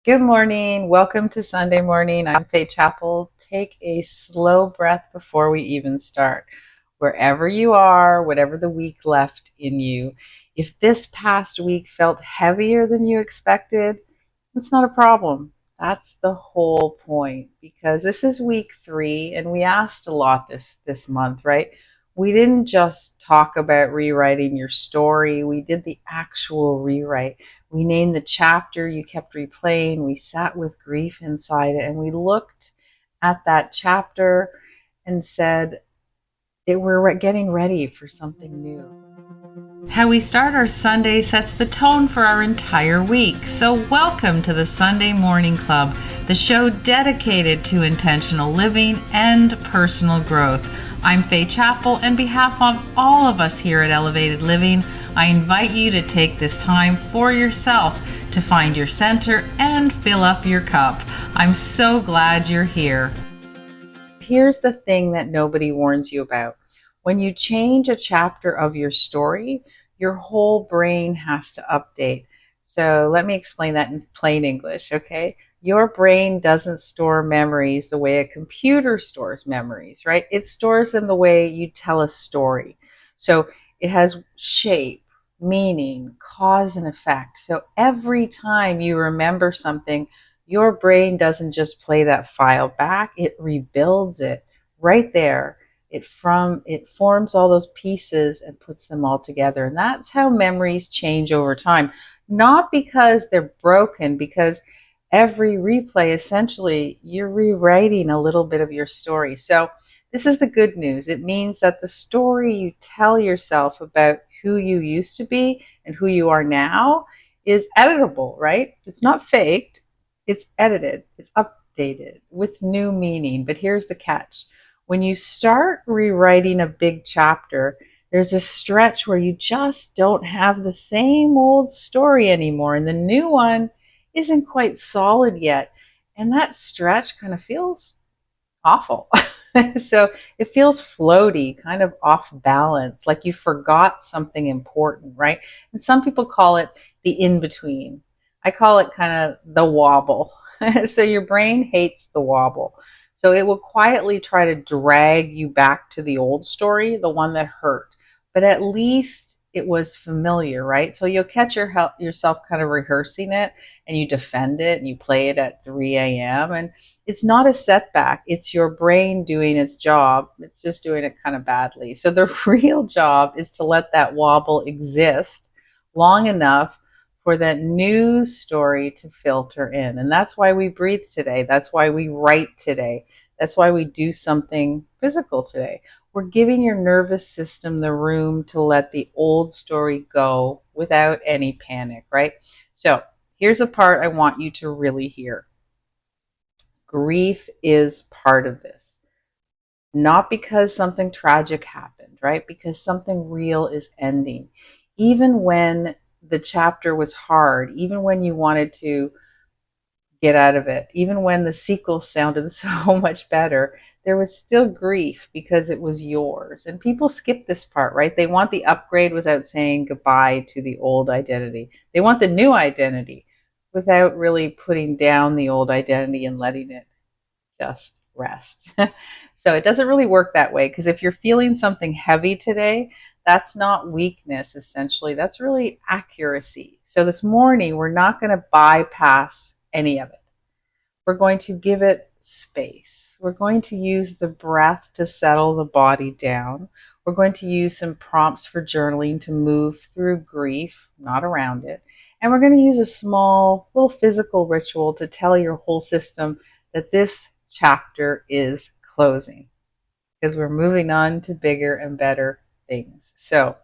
Good morning. Welcome to Sunday morning. I'm Faye Chapel. Take a slow breath before we even start. Wherever you are, whatever the week left in you, if this past week felt heavier than you expected, it's not a problem. That's the whole point because this is week 3 and we asked a lot this month, right? We didn't just talk about rewriting your story. We did the actual rewrite. We named the chapter you kept replaying. We sat with grief inside it and we looked at that chapter and said that we're getting ready for something new. How we start our Sunday sets the tone for our entire week. So, welcome to the Sunday Morning Club, the show dedicated to intentional living and personal growth. I'm Faye Chapel, and on behalf of all of us here at Elevated Living, I invite you to take this time for yourself to find your center and fill up your cup. I'm so glad you're here. Here's the thing that nobody warns you about. When you change a chapter of your story, your whole brain has to update. So let me explain that in plain English, okay? Your brain doesn't store memories the way a computer stores memories, right? It stores them the way you tell a story. So it has shape, meaning, cause, and effect. So every time you remember something, your brain doesn't just play that file back, it rebuilds it right there. It forms all those pieces and puts them all together. And that's how memories change over time. Not because they're broken, because every replay, essentially, you're rewriting a little bit of your story. So this is the good news. It means that the story you tell yourself about who you used to be and who you are now is editable, right? It's not faked. It's edited, it's updated with new meaning. But here's the catch. When you start rewriting a big chapter, there's a stretch where you just don't have the same old story anymore. And the new one isn't quite solid yet. And that stretch kind of feels awful. So it feels floaty, kind of off balance, like you forgot something important, right? And some people call it the in between. I call it kind of the wobble. So your brain hates the wobble. So it will quietly try to drag you back to the old story, the one that hurt. But at least it was familiar, right? So you'll catch yourself kind of rehearsing it and you defend it and you play it at 3 a.m. And it's not a setback. It's your brain doing its job. It's just doing it kind of badly. So the real job is to let that wobble exist long enough for that new story to filter in. And that's why we breathe today. That's why we write today. That's why we do something physical today. We're giving your nervous system the room to let the old story go without any panic, right? So here's a part I want you to really hear. Grief is part of this. Not because something tragic happened, right? Because something real is ending. Even when the chapter was hard, even when you wanted to get out of it, even when the sequel sounded so much better, there was still grief because it was yours. And people skip this part, right? They want the upgrade without saying goodbye to the old identity. They want the new identity without really putting down the old identity and letting it just rest. So it doesn't really work that way because if you're feeling something heavy today, that's not weakness, essentially. That's really accuracy. So this morning, we're not going to bypass any of it. We're going to give it space. We're going to use the breath to settle the body down. We're going to use some prompts for journaling to move through grief, not around it. And we're going to use a small little physical ritual to tell your whole system that this chapter is closing because we're moving on to bigger and better things. So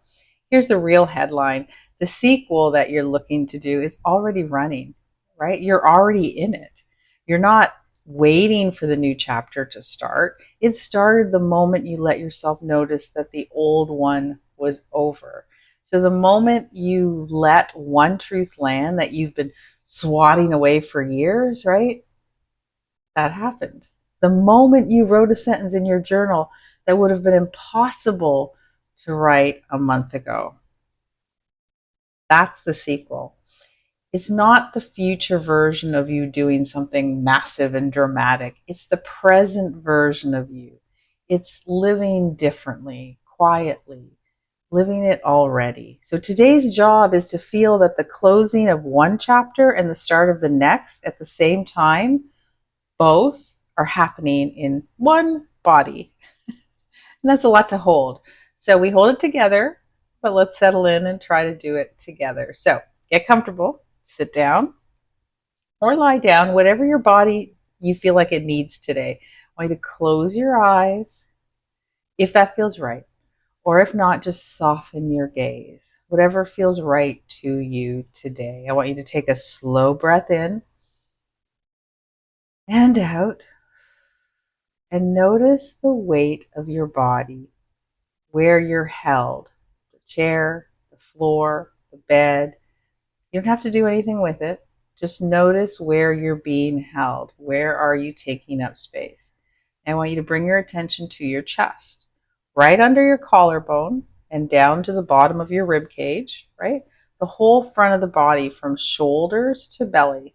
here's the real headline. The sequel that you're looking to do is already running, right? You're already in it. You're not waiting for the new chapter to start. It started the moment you let yourself notice that the old one was over. So the moment you let one truth land that you've been swatting away for years, right? That happened. The moment you wrote a sentence in your journal that would have been impossible to write a month ago. That's the sequel. It's not the future version of you doing something massive and dramatic. It's the present version of you. It's living differently, quietly, living it already. So today's job is to feel that the closing of one chapter and the start of the next at the same time, both are happening in one body. And that's a lot to hold. So we hold it together, but let's settle in and try to do it together. So get comfortable, sit down or lie down, whatever your body you feel like it needs today. I want you to close your eyes if that feels right. Or if not, just soften your gaze. Whatever feels right to you today. I want you to take a slow breath in and out and notice the weight of your body, where you're held. The chair, the floor, the bed. You don't have to do anything with it. Just notice where you're being held. Where are you taking up space? And I want you to bring your attention to your chest, right under your collarbone and down to the bottom of your rib cage, right? The whole front of the body from shoulders to belly.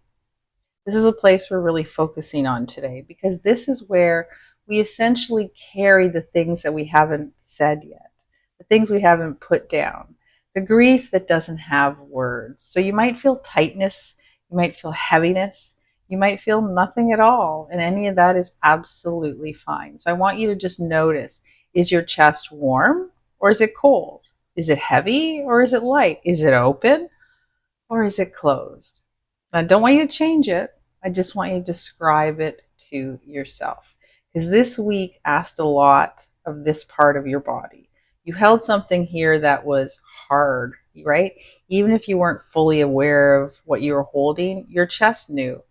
This is a place we're really focusing on today because this is where we essentially carry the things that we haven't said yet, the things we haven't put down, the grief that doesn't have words. So you might feel tightness, you might feel heaviness, you might feel nothing at all, and any of that is absolutely fine. So I want you to just notice, is your chest warm or is it cold? Is it heavy or is it light? Is it open or is it closed? I don't want you to change it. I just want you to describe it to yourself. Because this week asked a lot of this part of your body. You held something here that was hard, right? Even if you weren't fully aware of what you were holding, your chest knew.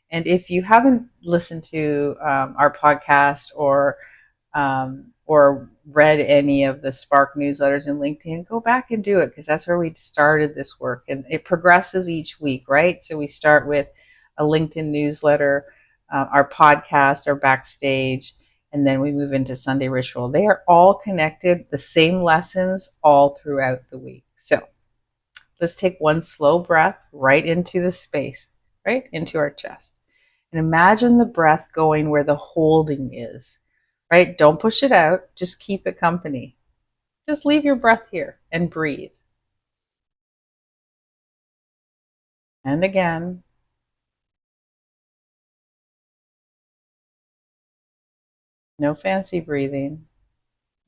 And if you haven't listened to our podcast or read any of the Spark newsletters in LinkedIn, go back and do it because that's where we started this work. And it progresses each week, right? So we start with a LinkedIn newsletter, our podcast, our backstage, and then we move into Sunday Ritual. They are all connected, the same lessons all throughout the week. So let's take one slow breath right into the space, right into our chest. And imagine the breath going where the holding is, right? Don't push it out. Just keep it company. Just leave your breath here and breathe. And again. No fancy breathing.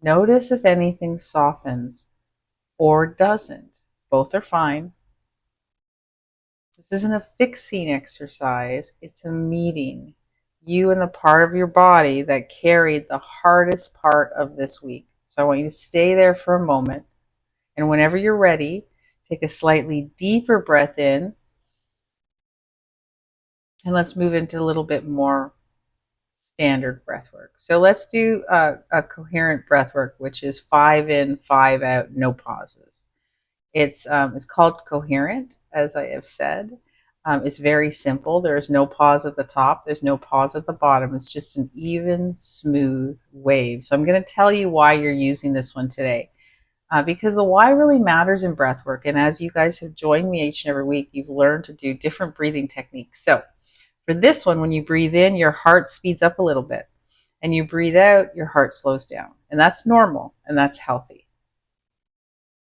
Notice if anything softens or doesn't. Both are fine. This isn't a fixing exercise. It's a meeting. You and the part of your body that carried the hardest part of this week. So I want you to stay there for a moment. And whenever you're ready, take a slightly deeper breath in. And let's move into a little bit more standard breath work. So let's do a coherent breath work, which is 5 in, 5 out, no pauses. It's called coherent, as I have said. It's very simple. There's no pause at the top. There's no pause at the bottom. It's just an even, smooth wave. So I'm going to tell you why you're using this one today. Because the why really matters in breath work. And as you guys have joined me each and every week, you've learned to do different breathing techniques. So for this one, when you breathe in, your heart speeds up a little bit. And you breathe out, your heart slows down. And that's normal and that's healthy.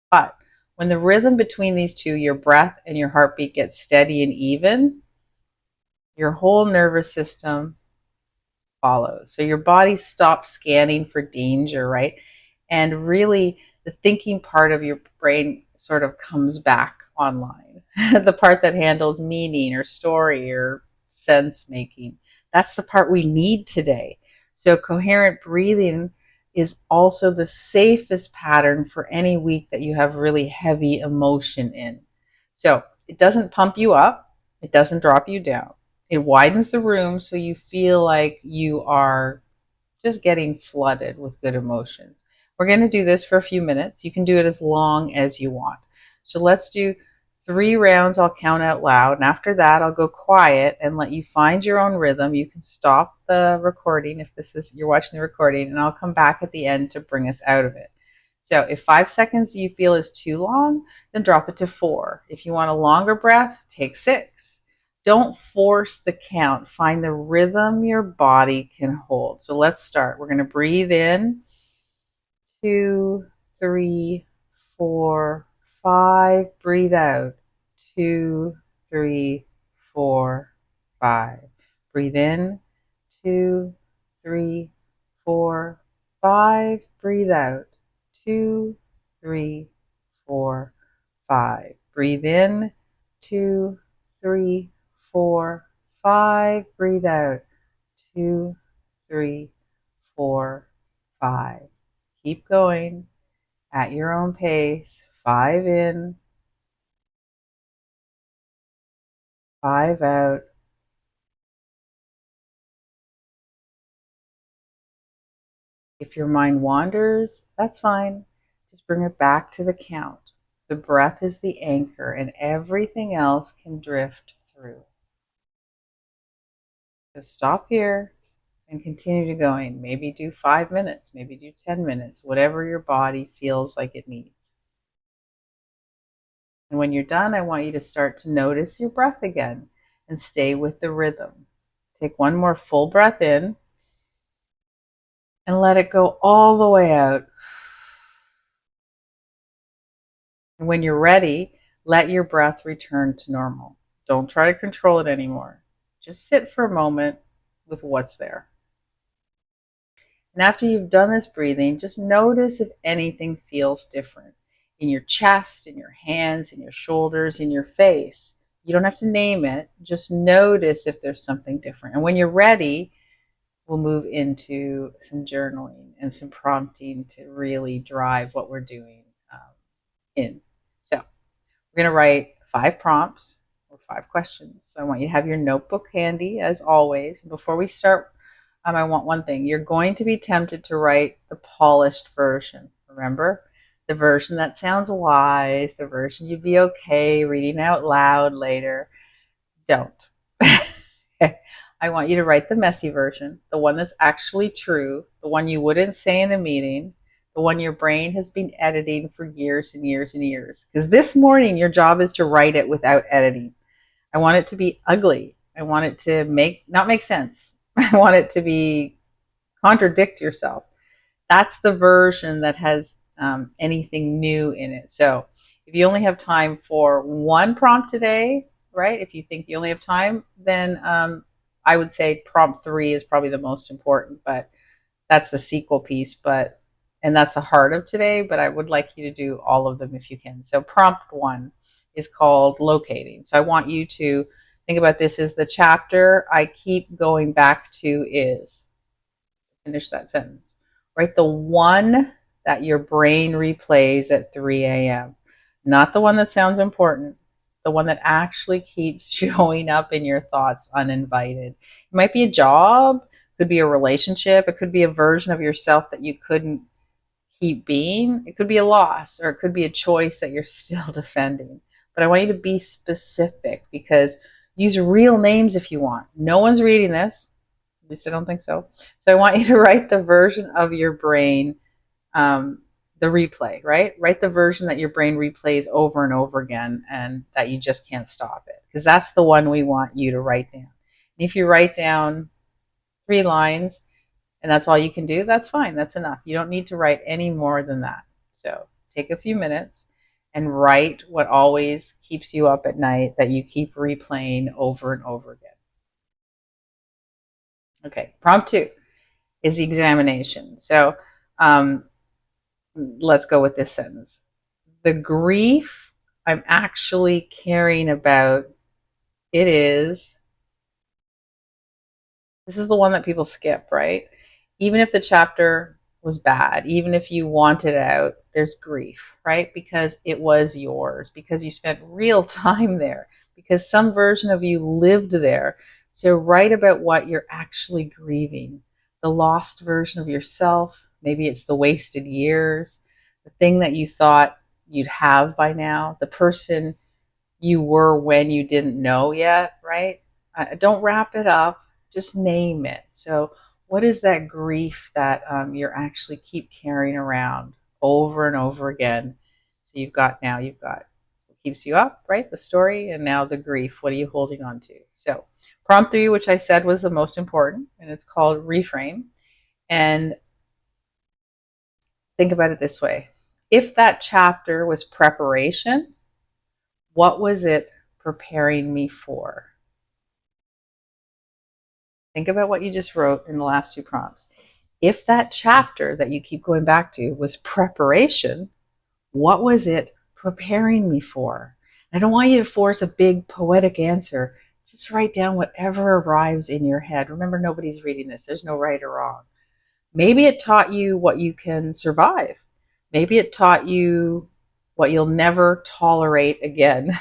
But when the rhythm between these two, your breath and your heartbeat, gets steady and even, your whole nervous system follows. So your body stops scanning for danger, right? And really, the thinking part of your brain sort of comes back online. The part that handles meaning or story or sense making. That's the part we need today. So coherent breathing is also the safest pattern for any week that you have really heavy emotion in. So it doesn't pump you up. It doesn't drop you down. It widens the room so you feel like you are just getting flooded with good emotions. We're going to do this for a few minutes. You can do it as long as you want. So let's do 3 rounds. I'll count out loud. And after that, I'll go quiet and let you find your own rhythm. You can stop the recording if you're watching the recording, and I'll come back at the end to bring us out of it. So if 5 seconds you feel is too long, then drop it to 4. If you want a longer breath, take 6. Don't force the count. Find the rhythm your body can hold. So let's start. We're going to breathe in 2, 3, 4, 5. Breathe out 2, 3, 4, 5. Breathe in 2, 3, 4, 5. Breathe out 2, 3, 4, 5. Breathe in 2, 3, 4, 5. Breathe out 2, 3, 4, 5. Keep going at your own pace. 5 in, 5 out. If your mind wanders, that's fine. Just bring it back to the count. The breath is the anchor, and everything else can drift through. So stop here and continue to going. Maybe do 5 minutes, maybe do 10 minutes, whatever your body feels like it needs. And when you're done, I want you to start to notice your breath again and stay with the rhythm. Take one more full breath in and let it go all the way out. And when you're ready, let your breath return to normal. Don't try to control it anymore. Just sit for a moment with what's there. And after you've done this breathing, just notice if anything feels different in your chest, in your hands, in your shoulders, in your face. You don't have to name it, just notice if there's something different. And when you're ready, we'll move into some journaling and some prompting to really drive what we're doing in. So we're going to write 5 prompts or 5 questions. So I want you to have your notebook handy as always. Before we start, I want one thing. You're going to be tempted to write the polished version. Remember? The version that sounds wise, the version you'd be okay reading out loud later. Don't. I want you to write the messy version, the one that's actually true, the one you wouldn't say in a meeting, the one your brain has been editing for years and years and years. Because this morning, your job is to write it without editing. I want it to be ugly. I want it to not make sense. I want it to be contradict yourself. That's the version that has anything new in it. So if you only have time for one prompt today, right? If you think you only have time, then I would say prompt 3 is probably the most important, but that's the sequel piece. And that's the heart of today, but I would like you to do all of them if you can. So prompt 1 is called locating. So I want you to think about this as the chapter I keep going back to is. Finish that sentence. Write the one that your brain replays at 3 a.m. Not the one that sounds important, the one that actually keeps showing up in your thoughts uninvited. It might be a job, it could be a relationship, it could be a version of yourself that you couldn't keep being. It could be a loss, or it could be a choice that you're still defending. But I want you to be specific, because use real names if you want. No one's reading this. At least I don't think so. So I want you to write the version of your brain, the replay, right? Write the version that your brain replays over and over again and that you just can't stop it. Because that's the one we want you to write down. And if you write down 3 lines and that's all you can do, that's fine. That's enough. You don't need to write any more than that. So take a few minutes and write what always keeps you up at night that you keep replaying over and over again. Okay, prompt 2 is the examination. So let's go with this sentence. The grief I'm actually caring about, it is, this is the one that people skip, right? Even if the chapter was bad, even if you want it out, there's grief, right? Because it was yours, because you spent real time there, because some version of you lived there. So write about what you're actually grieving. The lost version of yourself, maybe it's the wasted years, the thing that you thought you'd have by now, the person you were when you didn't know yet, right? Don't wrap it up, just name it. So what is that grief that you're actually keep carrying around over and over again. So you've got what keeps you up, right? The story, and now the grief. What are you holding on to? So prompt 3, which I said was the most important, and it's called reframe. And think about it this way. If that chapter was preparation, what was it preparing me for? Think about what you just wrote in the last 2 prompts. If that chapter that you keep going back to was preparation, what was it preparing me for? I don't want you to force a big poetic answer. Just write down whatever arrives in your head. Remember, nobody's reading this. There's no right or wrong. Maybe it taught you what you can survive. Maybe it taught you what you'll never tolerate again.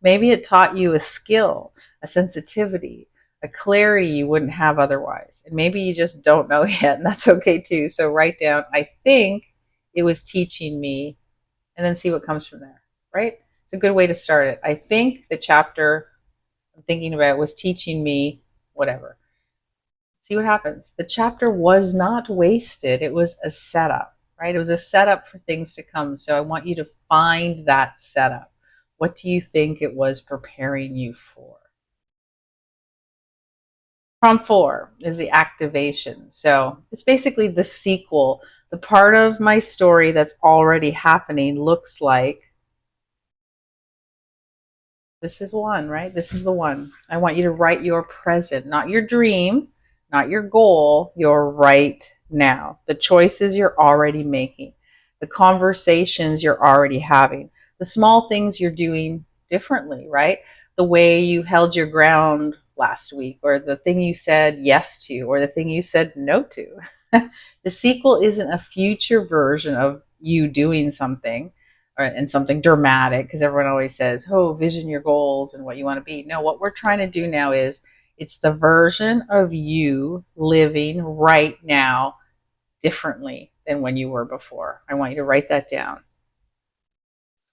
Maybe it taught you a skill, a sensitivity, a clarity you wouldn't have otherwise. And maybe you just don't know yet, and that's okay too. So write down, I think it was teaching me, and then see what comes from there, right? It's a good way to start it. I think the chapter I'm thinking about was teaching me whatever. See what happens. The chapter was not wasted. It was a setup, right? It was a setup for things to come. So I want you to find that setup. What do you think it was preparing you for? Prompt 4 is the activation. So it's basically the sequel. The part of my story that's already happening looks like this is one, right? This is the one. I want you to write your present, not your dream, not your goal, your right now. The choices you're already making, the conversations you're already having, the small things you're doing differently, right? The way you held your ground last week, or the thing you said yes to, or the thing you said no to. The sequel isn't a future version of you doing something and something dramatic, because everyone always says, oh, vision your goals and what you want to be. No, what we're trying to do now is it's the version of you living right now differently than when you were before. I want you to write that down.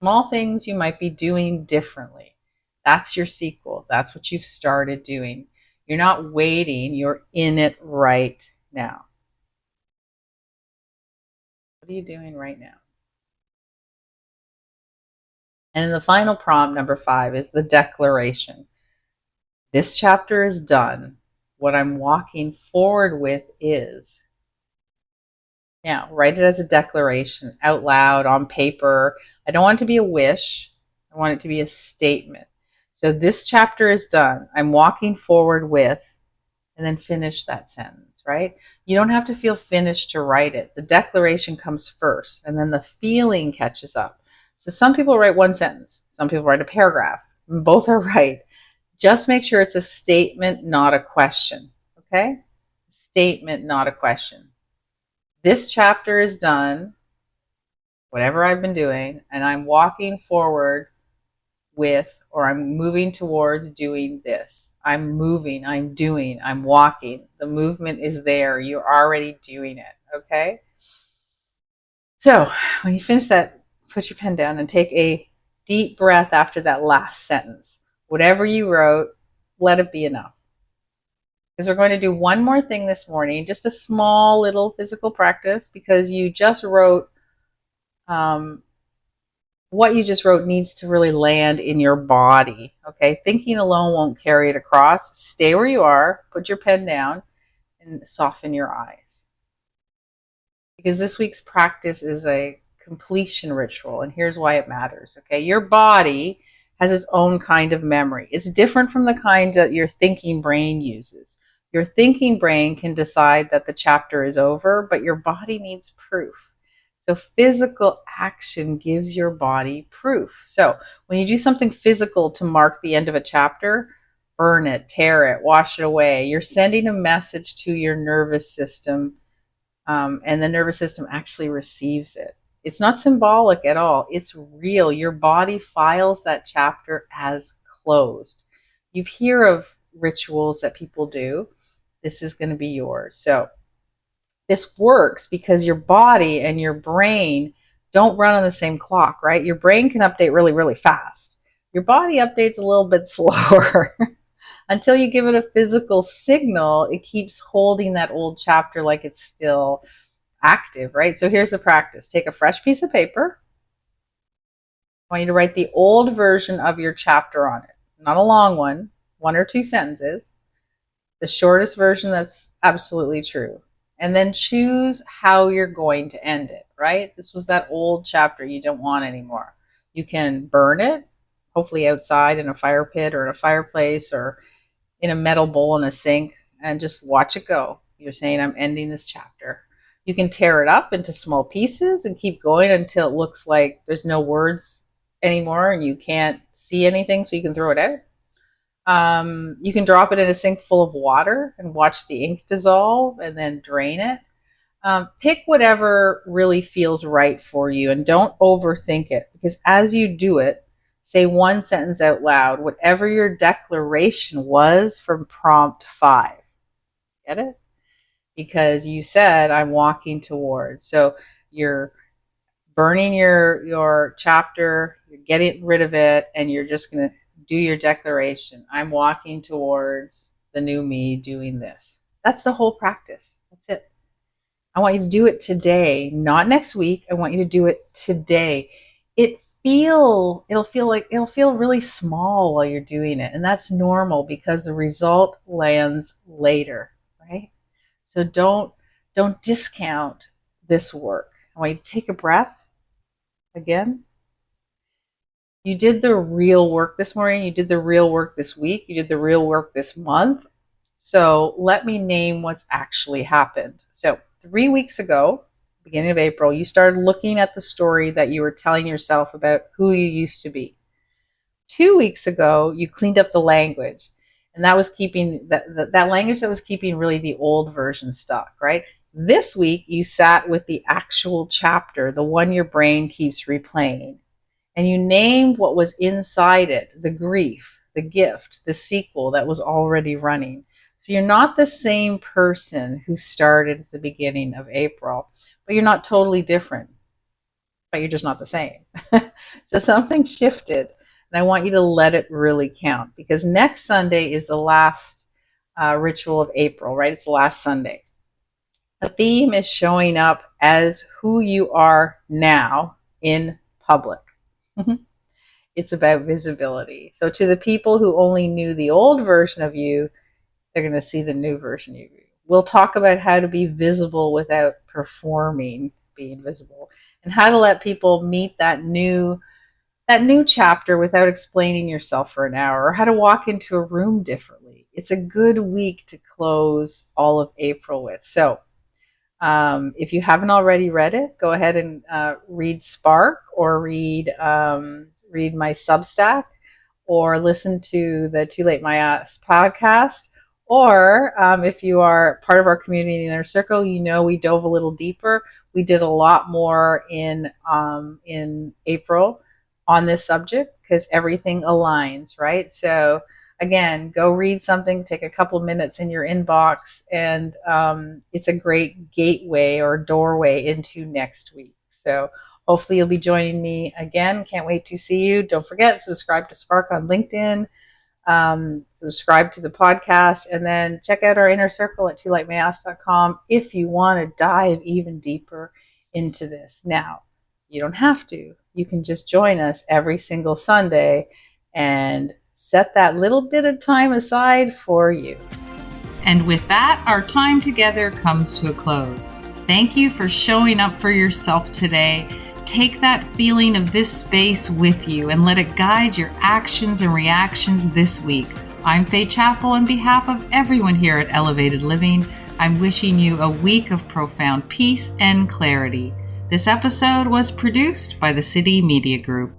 Small things you might be doing differently. That's your sequel. That's what you've started doing. You're not waiting, you're in it right now. What are you doing right now? And the final prompt, number 5, is the declaration. This chapter is done. What I'm walking forward with is. Now, write it as a declaration out loud on paper. I don't want it to be a wish. I want it to be a statement. So this chapter is done. I'm walking forward with, and then finish that sentence, right? You don't have to feel finished to write it. The declaration comes first, and then the feeling catches up. So some people write one sentence. Some people write a paragraph. Both are right. Just make sure it's a statement, not a question. Okay? Statement, not a question. This chapter is done, whatever I've been doing, and I'm walking forward with, or I'm moving towards doing this. I'm moving, I'm doing, I'm walking. The movement is there. You're already doing it. Okay? So when you finish that, put your pen down and take a deep breath after that last sentence. Whatever you wrote, let it be enough. Because we're going to do one more thing this morning, just a small little physical practice, because you just wrote, what you just wrote needs to really land in your body. Okay, thinking alone won't carry it across. Stay where you are, put your pen down, and soften your eyes. Because this week's practice is a completion ritual, and here's why it matters. Okay, your body has its own kind of memory. It's different from the kind that your thinking brain uses. Your thinking brain can decide that the chapter is over, but your body needs proof. So physical action gives your body proof. So when you do something physical to mark the end of a chapter, burn it, tear it, wash it away, you're sending a message to your nervous system, and the nervous system actually receives it. It's not symbolic at all. It's real. Your body files that chapter as closed. You hear of rituals that people do. This is going to be yours. So this works because your body and your brain don't run on the same clock, right? Your brain can update really, really fast. Your body updates a little bit slower. Until you give it a physical signal, it keeps holding that old chapter like it's still active, right? So here's the practice. Take a fresh piece of paper. I want you to write the old version of your chapter on it. Not a long one or two sentences. The shortest version that's absolutely true. And then choose how you're going to end it, right? This was that old chapter you don't want anymore. You can burn it, hopefully outside in a fire pit or in a fireplace or in a metal bowl in a sink, and just watch it go. You're saying, I'm ending this chapter. You can tear it up into small pieces and keep going until it looks like there's no words anymore and you can't see anything, so you can throw it out. You can drop it in a sink full of water and watch the ink dissolve and then drain it. Pick whatever really feels right for you and don't overthink it, because as you do it, say one sentence out loud, whatever your declaration was from prompt 5. Get it? Because you said, I'm walking towards. So you're burning your chapter, you're getting rid of it, and you're just going to do your declaration. I'm walking towards the new me doing this. That's the whole practice. That's it. I want you to do it today, not next week. I want you to do it today. It'll feel really small while you're doing it, and that's normal because the result lands later, right? So don't discount this work. I want you to take a breath again. You did the real work this morning. You did the real work this week. You did the real work this month. So let me name what's actually happened. So 3 weeks ago, beginning of April, you started looking at the story that you were telling yourself about who you used to be. 2 weeks ago, you cleaned up the language, and that was keeping that language that was keeping really the old version stuck, right? This week, you sat with the actual chapter, the one your brain keeps replaying, and you named what was inside it, the grief, the gift, the sequel that was already running. So you're not the same person who started at the beginning of April, but you're not totally different, but you're just not the same. So something shifted, and I want you to let it really count, because next Sunday is the last ritual of April, right? It's the last Sunday. The theme is showing up as who you are now in public. It's about visibility. So to the people who only knew the old version of you, they're going to see the new version of you. We'll talk about how to be visible without performing being visible, and how to let people meet that new chapter without explaining yourself for an hour, or how to walk into a room differently. It's a good week to close all of April with. So if you haven't already read it, go ahead and read Spark, or read my Substack, or listen to the Too Late My Ass podcast. Or if you are part of our community inner circle, you know we dove a little deeper. We did a lot more in April on this subject, because everything aligns, right? So again, go read something, take a couple minutes in your inbox, and it's a great gateway or doorway into next week. So hopefully you'll be joining me again. Can't wait to see you. Don't forget, subscribe to Spark on LinkedIn, subscribe to the podcast, and then check out our inner circle at toolightmyass.com if you want to dive even deeper into this. Now, you don't have to. You can just join us every single Sunday and set that little bit of time aside for you. And with that, our time together comes to a close. Thank you for showing up for yourself today. Take that feeling of this space with you and let it guide your actions and reactions this week. I'm Faye Chappell. On behalf of everyone here at Elevated Living, I'm wishing you a week of profound peace and clarity. This episode was produced by the City Media Group.